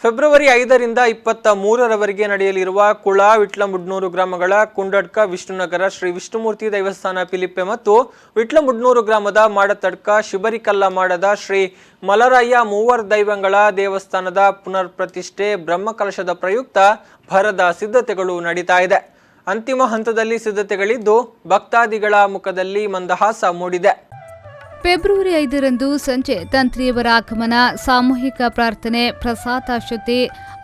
February 5ರಿಂದ 23ರವರೆಗೆ ನಡೆಯಲಿರುವ ಕುಳ ವಿಟ್ಲಮುಡ್ನೂರು ಗ್ರಾಮಗಳ ಕುಂಡಡ್ಕ ವಿಷ್ಣುನಗರ ಶ್ರೀ ವಿಷ್ಣುಮೂರ್ತಿ ದೇವಸ್ಥಾನ ಪಿಲಿಪ್ಪೆ ಮತ್ತು ವಿಟ್ಲಮುಡ್ನೂರು ಗ್ರಾಮದ ಮಾಡತಡ್ಕ ಶಿಬರಿಕಲ್ಲ ಮಾಡದ ಶ್ರೀ ಮಲರಾಯ ಮೂವರ್ ದೈವಂಗಳ ದೇವಸ್ಥಾನದ ಪುನರ್ ಪ್ರತಿಷ್ಠೆ ಬ್ರಹ್ಮಕಲಶದ ಪ್ರಯುಕ್ತ ಭರದ ಸಿದ್ಧತೆಗಳು ನಡೀತಾ ಇದೆ. ಅಂತಿಮ ಹಂತದಲ್ಲಿ ಸಿದ್ಧತೆಗಳಿದ್ದು ಭಕ್ತಾದಿಗಳ ಮುಖದಲ್ಲಿ ಮಂದಹಾಸ ಮೂಡಿದೆ. ಫೆಬ್ರವರಿ 5ರಂದು ಸಂಜೆ ತಂತ್ರಿಯವರ ಆಗಮನ, ಸಾಮೂಹಿಕ ಪ್ರಾರ್ಥನೆ, ಪ್ರಸಾದಾಶ್ವತೆ,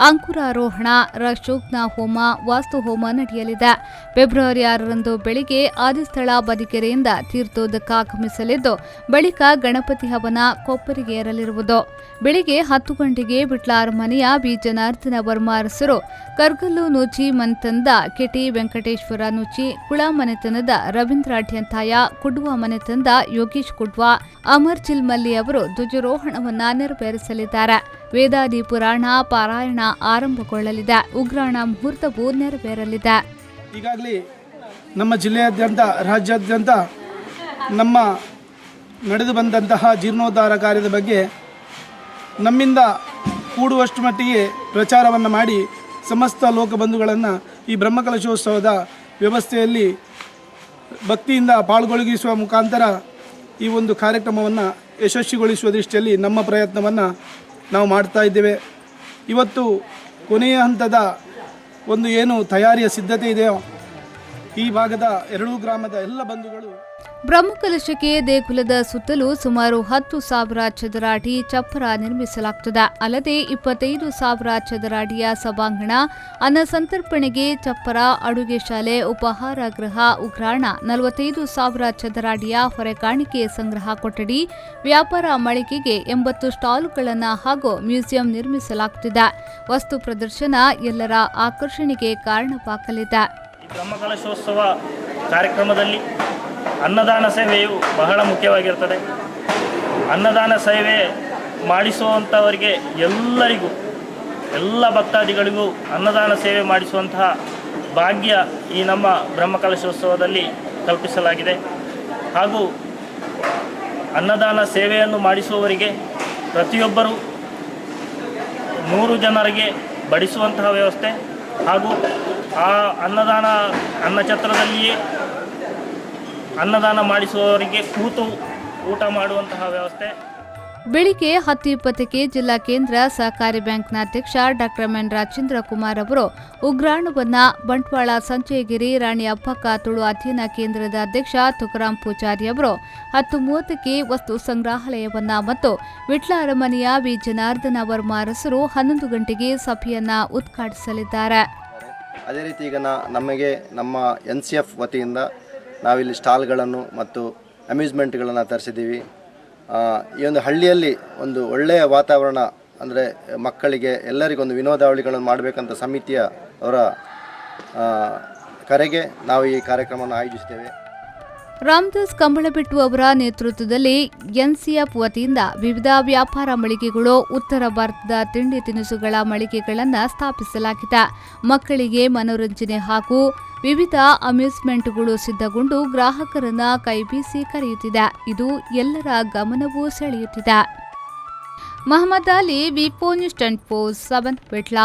ಅಂಕುರಾರೋಹಣ, ರಶೋಗ್ನ ಹೋಮ, ವಾಸ್ತು ಹೋಮ ನಡೆಯಲಿದೆ. ಫೆಬ್ರವರಿ 6ರಂದು ಬೆಳಿಗ್ಗೆ ಆದಿಸ್ಥಳ ಬದಿಕೆರೆಯಿಂದ ತೀರ್ಥೋದಕ ಆಗಮಿಸಲಿದ್ದು, ಬಳಿಕ ಗಣಪತಿ ಹವನ ಕೊಪ್ಪರಿಗೆ ಏರಲಿರುವುದು. ಬೆಳಿಗ್ಗೆ 10 ಗಂಟೆಗೆ ವಿಟ್ಲ ಅರಮನೆಯ ಬಿ ಜನಾರ್ದನ ವರ್ಮ ಅರಸರು, ಕರ್ಗಲ್ಲು ನೂಚಿ ಮನೆತನದ ಕೆಟಿ ವೆಂಕಟೇಶ್ವರ ನೂಚಿ, ಕುಳ ಮನೆತನದ ರವೀಂದ್ರ ಅಡ್ಯಂತಾಯ, ಕುಡ್ವ ಮನೆತನದ ಯೋಗೀಶ್ ಕುಡ್ವ, ಅಮರ್ ಚಿಲ್ಮಲ್ಲಿ ಅವರು ಧ್ವಜಾರೋಹಣವನ್ನ ನೆರವೇರಿಸಲಿದ್ದಾರೆ. ವೇದಾದಿ ಪುರಾಣ ಪಾರಾಯಣ ಆರಂಭಗೊಳ್ಳಲಿದೆ. ಉಗ್ರಾಣ ಮುಹೂರ್ತವು ನೆರವೇರಲಿದೆ. ಈಗಾಗಲೇ ನಮ್ಮ ಜಿಲ್ಲೆಯಾದ್ಯಂತ ರಾಜ್ಯಾದ್ಯಂತ ನಮ್ಮ ನಡೆದು ಬಂದಂತಹ ಜೀರ್ಣೋದ್ಧಾರ ಕಾರ್ಯದ ಬಗ್ಗೆ ನಮ್ಮಿಂದ ಕೂಡುವಷ್ಟು ಮಟ್ಟಿಗೆ ಪ್ರಚಾರವನ್ನು ಮಾಡಿ ಸಮಸ್ತ ಲೋಕಬಂಧುಗಳನ್ನು ಈ ಬ್ರಹ್ಮಕಲಶೋತ್ಸವದ ವ್ಯವಸ್ಥೆಯಲ್ಲಿ ಭಕ್ತಿಯಿಂದ ಪಾಲ್ಗೊಳಗಿಸುವ ಮುಖಾಂತರ ಈ ಒಂದು ಕಾರ್ಯಕ್ರಮವನ್ನು ಯಶಸ್ವಿಗೊಳಿಸುವ ದೃಷ್ಟಿಯಲ್ಲಿ ನಮ್ಮ ಪ್ರಯತ್ನವನ್ನು ನಾವು ಮಾಡ್ತಾ ಇದ್ದೇವೆ. ಇವತ್ತು ಕೊನೆಯ ಹಂತದ ಒಂದು ಏನು ತಯಾರಿಯ ಸಿದ್ಧತೆ ಇದೆಯೋ ಈ ಭಾಗದ ಎರಡೂ ಗ್ರಾಮದ ಎಲ್ಲ ಬಂಧುಗಳು ಬ್ರಹ್ಮಕಲಶಕ್ಕೆ ದೇಗುಲದ ಸುತ್ತಲೂ ಸುಮಾರು 10,000 ಚದರ ಅಡಿ ಚಪ್ಪರ ನಿರ್ಮಿಸಲಾಗುತ್ತದೆ. ಅಲ್ಲದೆ 25,000 ಚದರ ಅಡಿಯ ಸಭಾಂಗಣ, ಅನ್ನ ಸಂತರ್ಪಣೆಗೆ ಚಪ್ಪರ, ಅಡುಗೆ ಶಾಲೆ, ಉಪಹಾರ ಗೃಹ, ಉಗ್ರಾಣ, 45,000 ಚದರ ಅಡಿಯ ಹೊರೆಕಾಣಿಕೆ ಸಂಗ್ರಹ ಕೊಠಡಿ, ವ್ಯಾಪಾರ ಮಳಿಗೆಗೆ 80 ಸ್ಟಾಲ್ಗಳನ್ನು ಹಾಗೂ ಮ್ಯೂಸಿಯಂ ನಿರ್ಮಿಸಲಾಗುತ್ತಿದೆ. ವಸ್ತು ಪ್ರದರ್ಶನ ಎಲ್ಲರ ಆಕರ್ಷಣೆಗೆ ಕಾರಣವಾಗಲಿದೆ. ಬ್ರಹ್ಮಕಲಶೋತ್ಸವ ಕಾರ್ಯಕ್ರಮದಲ್ಲಿ ಅನ್ನದಾನ ಸೇವೆಯು ಬಹಳ ಮುಖ್ಯವಾಗಿರ್ತದೆ. ಅನ್ನದಾನ ಸೇವೆ ಮಾಡಿಸುವಂಥವರಿಗೆ ಎಲ್ಲರಿಗೂ, ಎಲ್ಲ ಭಕ್ತಾದಿಗಳಿಗೂ ಅನ್ನದಾನ ಸೇವೆ ಮಾಡಿಸುವಂತಹ ಭಾಗ್ಯ ಈ ನಮ್ಮ ಬ್ರಹ್ಮಕಲಶೋತ್ಸವದಲ್ಲಿ ಕಲ್ಪಿಸಲಾಗಿದೆ. ಹಾಗೂ ಅನ್ನದಾನ ಸೇವೆಯನ್ನು ಮಾಡಿಸುವವರಿಗೆ ಪ್ರತಿಯೊಬ್ಬರೂ 100 ಜನರಿಗೆ ಬಡಿಸುವಂತಹ ವ್ಯವಸ್ಥೆ ಹಾಗೂ ಆ ಅನ್ನಛತ್ರದಲ್ಲಿಯೇ ಅನ್ನದಾನ ಮಾಡಿಸುವವರಿಗೆ ಕೂತು ಊಟ ಮಾಡುವಂತಹ ವ್ಯವಸ್ಥೆ. ಬೆಳಿಗ್ಗೆ 10:20ಕ್ಕೆ ಜಿಲ್ಲಾ ಕೇಂದ್ರ ಸಹಕಾರಿ ಬ್ಯಾಂಕ್ನ ಅಧ್ಯಕ್ಷ ಡಾಕ್ಟರ್ ಎನ್ ರಾಜೇಂದ್ರ ಕುಮಾರ್ ಅವರು ಉಗ್ರಾಣವನ್ನ ಬಂಟ್ವಾಳ ಸಂಚಯಗಿರಿ ರಾಣಿ ಅಬ್ಬಕ್ಕ ತುಳು ಅಧ್ಯಯನ ಕೇಂದ್ರದ ಅಧ್ಯಕ್ಷ ತುಕಾರಾಂ ಪೂಜಾರಿ ಅವರು 10:30ಕ್ಕೆ ವಸ್ತು ಸಂಗ್ರಹಾಲಯವನ್ನ ಮತ್ತು ವಿಟ್ಲ ಅರಮನೆಯ ಬಿ ಜನಾರ್ದನ ವರ್ಮ ಅರಸರು 11 ಗಂಟೆಗೆ ಸಭೆಯನ್ನ ಉದ್ಘಾಟಿಸಲಿದ್ದಾರೆ. ಅದೇ ರೀತಿ ಈಗ ನಮಗೆ ನಮ್ಮ NCF ವತಿಯಿಂದ ನಾವಿಲ್ಲಿ ಸ್ಟಾಲ್ಗಳನ್ನು ಮತ್ತು ಅಮ್ಯೂಸ್ಮೆಂಟ್ಗಳನ್ನು ತರಿಸಿದ್ದೀವಿ. ಈ ಒಂದು ಹಳ್ಳಿಯಲ್ಲಿ ಒಂದು ಒಳ್ಳೆಯ ವಾತಾವರಣ, ಅಂದರೆ ಮಕ್ಕಳಿಗೆ ಎಲ್ಲರಿಗೊಂದು ವಿನೋದಾವಳಿಗಳನ್ನು ಮಾಡಬೇಕಂತ ಸಮಿತಿಯ ಅವರ ಕರೆಗೆ ನಾವು ಈ ಕಾರ್ಯಕ್ರಮವನ್ನು ಆಯೋಜಿಸ್ತೇವೆ. ರಾಮದಾಸ್ ಕಂಬಳಬೆಟ್ಟು ಅವರ ನೇತೃತ್ವದಲ್ಲಿ NCF ವತಿಯಿಂದ ವಿವಿಧ ವ್ಯಾಪಾರ ಮಳಿಗೆಗಳು, ಉತ್ತರ ಭಾರತದ ತಿಂಡಿ ತಿನಿಸುಗಳ ಮಳಿಗೆಗಳನ್ನು ಸ್ಥಾಪಿಸಲಾಗಿದೆ. ಮಕ್ಕಳಿಗೆ ಮನೋರಂಜನೆ ಹಾಗೂ ವಿವಿಧ ಅಮ್ಯೂಸ್ಮೆಂಟ್ಗಳು ಸಿದ್ಧಗೊಂಡು ಗ್ರಾಹಕರನ್ನ ಕೈಬೀಸಿ ಕರೆಯುತ್ತಿದೆ. ಇದು ಎಲ್ಲರ ಗಮನವೂ ಸೆಳೆಯುತ್ತಿದೆ. ಮಹಮ್ಮದ್ ಅಲಿ, ವಿ4 ನ್ಯೂಸ್ 24/7 ವಿಟ್ಲ.